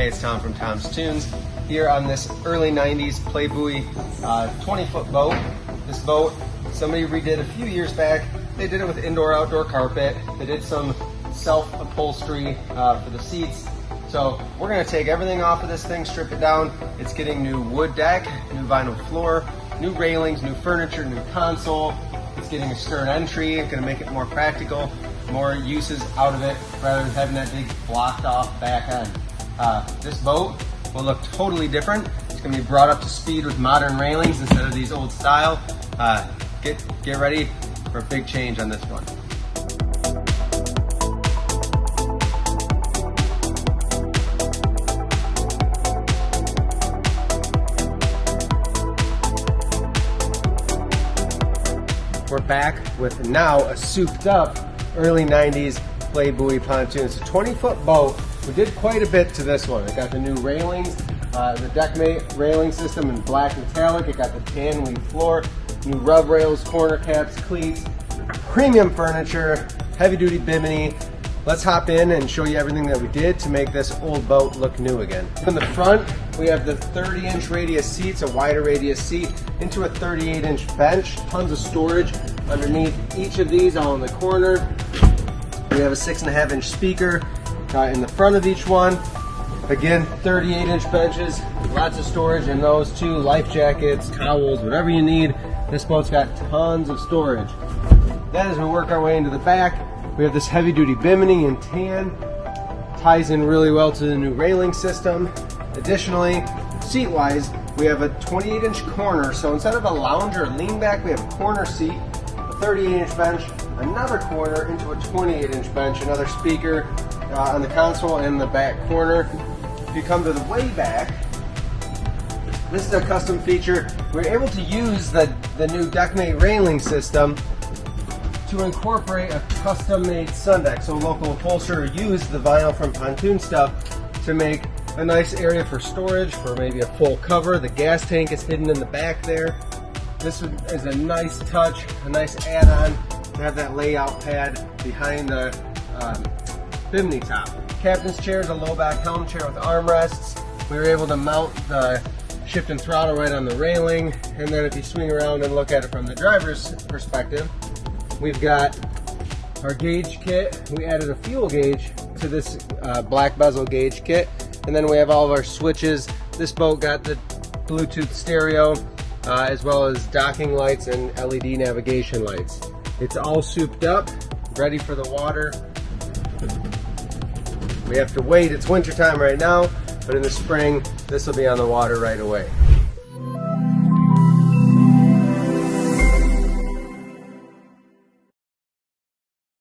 Hey, it's Tom from Tom's Tunes here on this early 90s Playbuoy 20-foot boat. This boat, somebody redid a few years back. They did it with indoor-outdoor carpet. They did some self-upholstery for the seats. So we're going to take everything off of this thing, strip it down. It's getting new wood deck, new vinyl floor, new railings, new furniture, new console. It's getting a stern entry. It's going to make it more practical, more uses out of it rather than having that big blocked off back end. This boat will look totally different. It's going to be brought up to speed with modern railings instead of these old style. Get ready for a big change on this one. We're back with now a souped up early 90s Playbuoy pontoon. It's a 20-foot boat. We did quite a bit to this one. It got the new railings, the DeckMate railing system in black metallic. It got the tan leaf floor, new rub rails, corner caps, cleats, premium furniture, heavy duty bimini. Let's hop in and show you everything that we did to make this old boat look new again. In the front, we have the 30-inch radius seats, a wider radius seat, into a 38-inch bench, tons of storage underneath each of these, all in the corner. We have a 6.5-inch speaker in the front of each one. Again, 38-inch benches, lots of storage in those too, life jackets, towels, whatever you need. This boat's got tons of storage. Then as we work our way into the back, we have this heavy-duty bimini in tan. Ties in really well to the new railing system. Additionally, seat-wise, we have a 28-inch corner. So instead of a lounge or a lean back, we have a corner seat, a 38-inch bench, another corner into a 28-inch bench, another speaker on the console and the back corner. If you come to the way back, this is a custom feature. We're able to use the new DeckMate railing system to incorporate a custom-made sun deck. So local upholsterer used the vinyl from Pontoon stuff to make a nice area for storage for maybe a full cover. The gas tank is hidden in the back there. This is a nice touch, a nice add-on to have that layout pad behind the bimini top. Captain's chair is a low back helm chair with armrests. We were able to mount the shift and throttle right on the railing, and then if you swing around and look at it from the driver's perspective, we've got our gauge kit. We added a fuel gauge to this black bezel gauge kit, and then we have all of our switches. This boat got the Bluetooth stereo as well as docking lights and LED navigation lights. It's all souped up, ready for the water. We have to wait. It's winter time right now, but in the spring, this will be on the water right away.